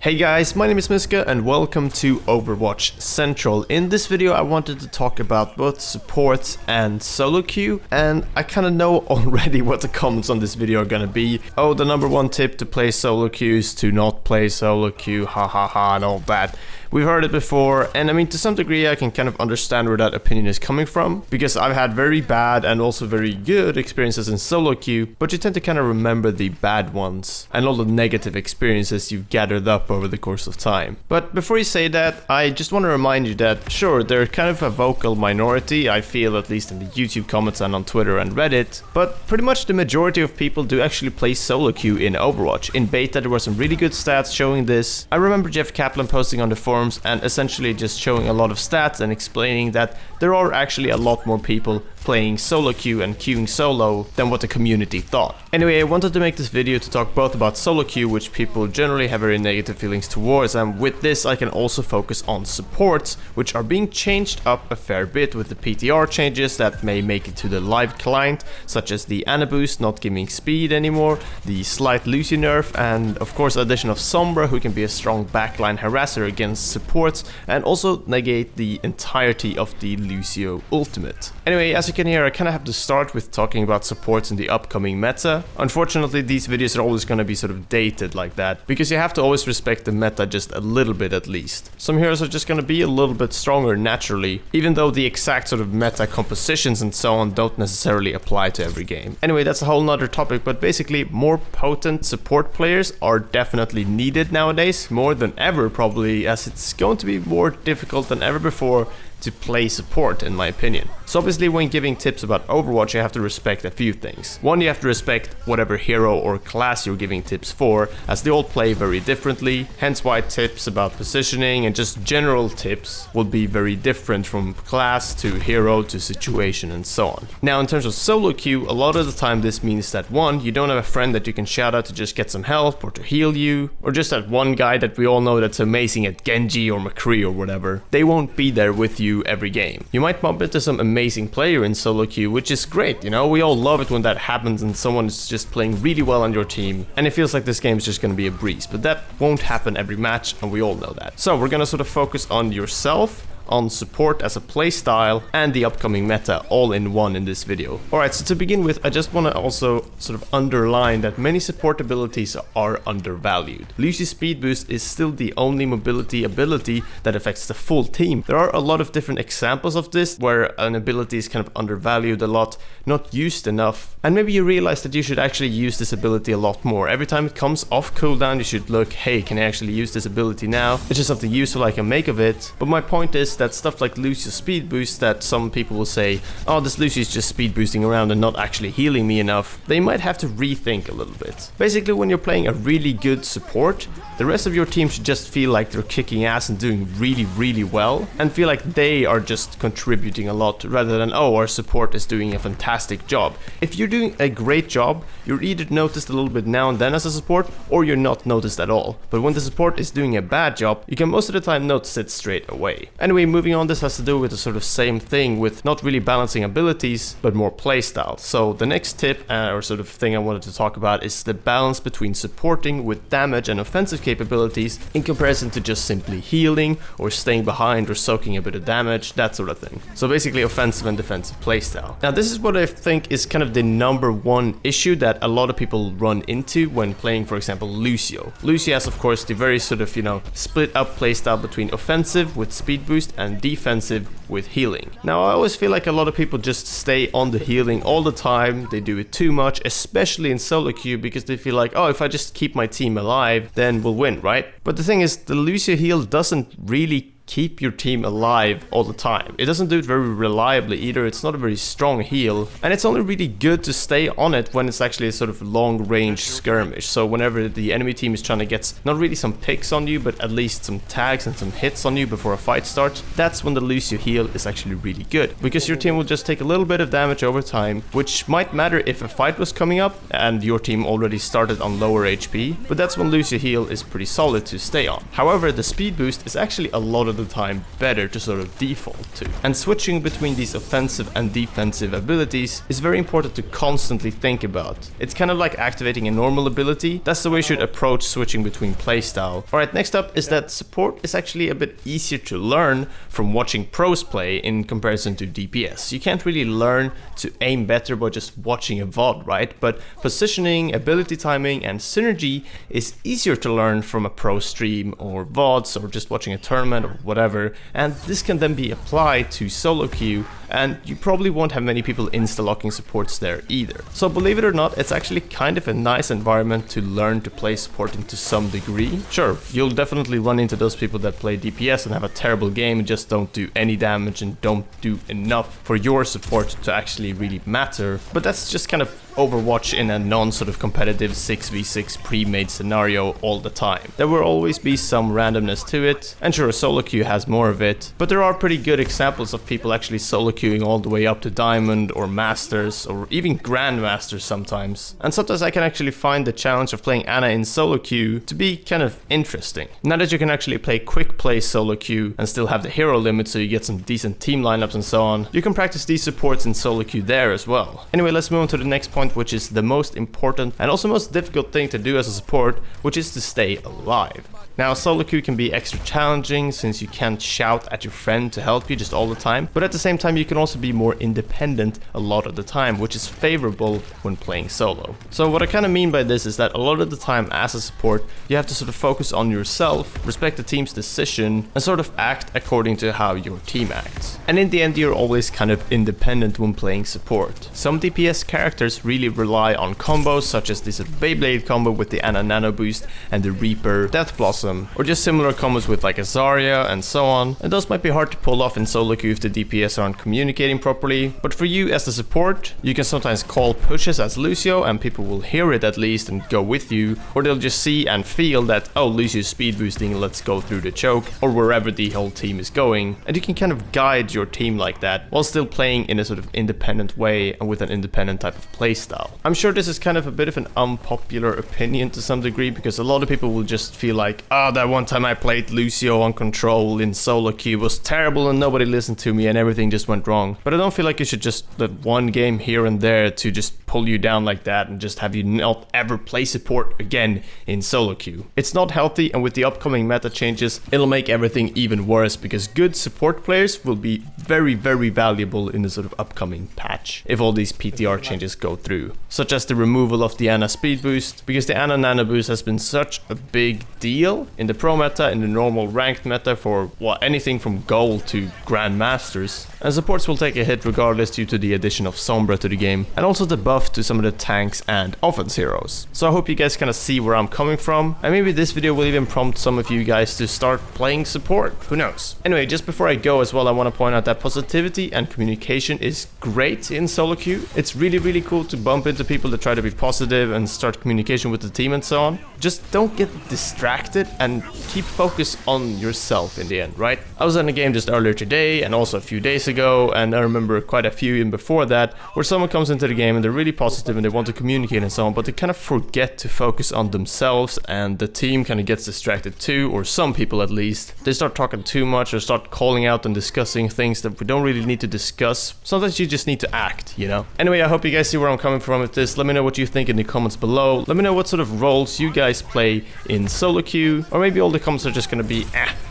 Hey guys, my name is Mysca and welcome to Overwatch Central. In this video I wanted to talk about both support and solo queue, and I kind of know already what the comments on this video are gonna be. Oh, the number one tip to play solo queue is to not play solo queue, ha ha ha, and all that. We've heard it before, and I mean, to some degree I can kind of understand where that opinion is coming from, because I've had very bad and also very good experiences in solo queue, but you tend to kind of remember the bad ones and all the negative experiences you've gathered up over the course of time. But before you say that, I just want to remind you that sure, they're kind of a vocal minority, I feel, at least in the YouTube comments and on Twitter and Reddit, but pretty much the majority of people do actually play solo queue in Overwatch. In beta there were some really good stats showing this. I remember Jeff Kaplan posting on the forums and essentially just showing a lot of stats and explaining that there are actually a lot more people playing solo queue and queuing solo than what the community thought. Anyway, I wanted to make this video to talk both about solo queue, which people generally have very negative feelings towards, and with this I can also focus on supports, which are being changed up a fair bit with the PTR changes that may make it to the live client, such as the Ana boost not giving speed anymore, the slight Lucio nerf, and of course addition of Sombra, who can be a strong backline harasser against supports and also negate the entirety of the Lucio ultimate. Anyway, as you can hear, I kind of have to start with talking about supports in the upcoming meta. Unfortunately, these videos are always going to be sort of dated like that, because you have to always respect the meta just a little bit at least. Some heroes are just going to be a little bit stronger naturally, even though the exact sort of meta compositions and so on don't necessarily apply to every game. Anyway, that's a whole nother topic, but basically more potent support players are definitely needed nowadays, more than ever probably, as it's going to be more difficult than ever before to play support, in my opinion. So obviously when giving tips about Overwatch you have to respect a few things. One, you have to respect whatever hero or class you're giving tips for, as they all play very differently, hence why tips about positioning and just general tips will be very different from class to hero to situation and so on. Now in terms of solo queue, a lot of the time this means that one, you don't have a friend that you can shout out to just get some help or to heal you, or just that one guy that we all know that's amazing at Genji or McCree or whatever. They won't be there with you every game. You might bump into some amazing player in solo queue, which is great, you know, we all love it when that happens and someone is just playing really well on your team and it feels like this game is just gonna be a breeze, but that won't happen every match and we all know that. So we're gonna sort of focus on yourself, on support as a playstyle, and the upcoming meta all in one in this video. Alright, so to begin with, I just want to also sort of underline that many support abilities are undervalued. Lucy's speed boost is still the only mobility ability that affects the full team. There are a lot of different examples of this where an ability is kind of undervalued a lot, not used enough, and maybe you realize that you should actually use this ability a lot more. Every time it comes off cooldown you should look, hey, can I actually use this ability now? It's just something useful I can make of it. But my point is that stuff like Lucio's speed boost, that some people will say, oh, this Lucio is just speed boosting around and not actually healing me enough, they might have to rethink a little bit. Basically, when you're playing a really good support, the rest of your team should just feel like they're kicking ass and doing really well, and feel like they are just contributing a lot rather than, oh, our support is doing a fantastic job. If you're doing a great job, you're either noticed a little bit now and then as a support, or you're not noticed at all. But when the support is doing a bad job, you can most of the time notice it straight away. Anyway, moving on, this has to do with the sort of same thing with not really balancing abilities, but more playstyle. So the next tip, or sort of thing I wanted to talk about, is the balance between supporting with damage and offensive capabilities in comparison to just simply healing or staying behind or soaking a bit of damage, that sort of thing. So basically offensive and defensive playstyle. Now this is what I think is kind of the number one issue that a lot of people run into when playing, for example, Lucio. Lucio has of course the very sort of, you know, split up playstyle between offensive with speed boost and defensive with healing. Now I always feel like a lot of people just stay on the healing all the time, they do it too much, especially in solo queue, because they feel like, oh, if I just keep my team alive, then we'll win, right? But the thing is, the Lucio heal doesn't really keep your team alive all the time. It doesn't do it very reliably either, it's not a very strong heal, and it's only really good to stay on it when it's actually a sort of long range skirmish. So whenever the enemy team is trying to get not really some picks on you, but at least some tags and some hits on you before a fight starts, that's when the Lucio heal is actually really good, because your team will just take a little bit of damage over time, which might matter if a fight was coming up and your team already started on lower HP, but that's when Lucio heal is pretty solid to stay on. However, the speed boost is actually a lot of of the time better to sort of default to. And switching between these offensive and defensive abilities is very important to constantly think about. It's kind of like activating a normal ability. That's the way you should approach switching between playstyle. Alright, next up is that support is actually a bit easier to learn from watching pros play in comparison to DPS. You can't really learn to aim better by just watching a VOD, right? But positioning, ability timing, and synergy is easier to learn from a pro stream or VODs or just watching a tournament or whatever, and this can then be applied to solo queue, and you probably won't have many people insta-locking supports there either. So believe it or not, it's actually kind of a nice environment to learn to play supporting to some degree. Sure, you'll definitely run into those people that play DPS and have a terrible game and just don't do any damage and don't do enough for your support to actually really matter, but that's just kind of Overwatch in a non-sort of competitive 6v6 pre-made scenario all the time. There will always be some randomness to it, and sure, solo queue has more of it, but there are pretty good examples of people actually solo queuing all the way up to Diamond or Masters or even Grandmasters sometimes. And sometimes I can actually find the challenge of playing Ana in solo queue to be kind of interesting. Now that you can actually play quick play solo queue and still have the hero limit so you get some decent team lineups and so on, you can practice these supports in solo queue there as well. Anyway, let's move on to the next point, which is the most important and also most difficult thing to do as a support, which is to stay alive. Now, solo queue can be extra challenging since you can't shout at your friend to help you just all the time, but at the same time you can also be more independent a lot of the time, which is favorable when playing solo. So what I kind of mean by this is that a lot of the time as a support, you have to sort of focus on yourself, respect the team's decision, and sort of act according to how your team acts. And in the end, you're always kind of independent when playing support. Some DPS characters really rely on combos such as this Beyblade combo with the Ana Nano Boost and the Reaper Death Blossom, or just similar combos with like a Zarya and so on. And those might be hard to pull off in solo queue if the DPS aren't communicating properly, but for you as the support, you can sometimes call pushes as Lucio and people will hear it at least and go with you, or they'll just see and feel that, oh, Lucio's speed boosting, let's go through the choke, or wherever the whole team is going, and you can kind of guide your team like that while still playing in a sort of independent way and with an independent type of playstyle. I'm sure this is kind of a bit of an unpopular opinion to some degree, because a lot of people will just feel like, oh, that one time I played Lucio on control in solo queue was terrible and nobody listened to me and everything just went wrong. But I don't feel like you should just let one game here and there to just pull you down like that and just have you not ever play support again in solo queue. It's not healthy, and with the upcoming meta changes, it'll make everything even worse, because good support players will be very, very valuable in the sort of upcoming patch if all these PTR changes go through, such as the removal of the Ana speed boost, because the Ana Nano Boost has been such a big deal in the pro meta, in the normal ranked meta for anything from gold to grandmasters, and supports will take a hit regardless due to the addition of Sombra to the game, and also the buff to some of the tanks and offense heroes. So I hope you guys kind of see where I'm coming from, and maybe this video will even prompt some of you guys to start playing support, who knows. Anyway, just before I go as well, I want to point out that positivity and communication is great in solo queue. It's really, really cool to bump into people that try to be positive and start communication with the team and so on. Just don't get distracted and keep focus on yourself in the end, right? I was in a game just earlier today and also a few days ago, and I remember quite a few even before that, where someone comes into the game and they're really positive and they want to communicate and so on, but they kind of forget to focus on themselves, and the team kind of gets distracted too, or some people at least. They start talking too much or start calling out and discussing things that we don't really need to discuss. Sometimes you just need to act, you know? Anyway, I hope you guys see where I'm coming from with this. Let me know what you think in the comments below. Let me know what sort of roles you guys play in solo queue, or maybe all the comments are just gonna be,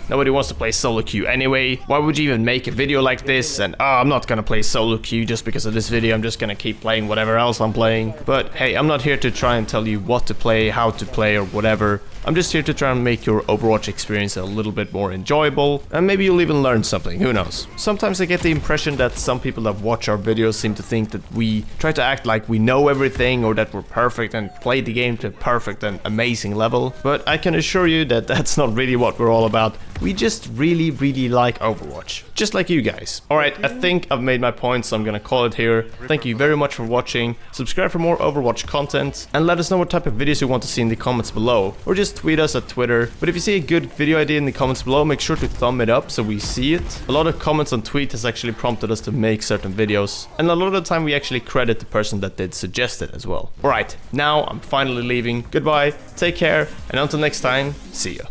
nobody wants to play solo queue anyway. Why would you even make a video like this? And I'm not gonna play solo queue just because of this video. I'm just gonna keep playing whatever else I'm playing. But hey, I'm not here to try and tell you what to play, how to play, or whatever. I'm just here to try and make your Overwatch experience a little bit more enjoyable, and maybe you'll even learn something, who knows. Sometimes I get the impression that some people that watch our videos seem to think that we try to act like we know everything, or that we're perfect and play the game to a perfect and amazing level, but I can assure you that that's not really what we're all about. We just really, really like Overwatch, just like you guys. Alright, I think I've made my point, so I'm gonna call it here. Thank you very much for watching. Subscribe for more Overwatch content, and let us know what type of videos you want to see in the comments below, or just tweet us at Twitter. But if you see a good video idea in the comments below, make sure to thumb it up so we see it. A lot of comments on tweet has actually prompted us to make certain videos, and a lot of the time we actually credit the person that did suggest it as well. Alright, now I'm finally leaving. Goodbye, take care, and until next time, see ya.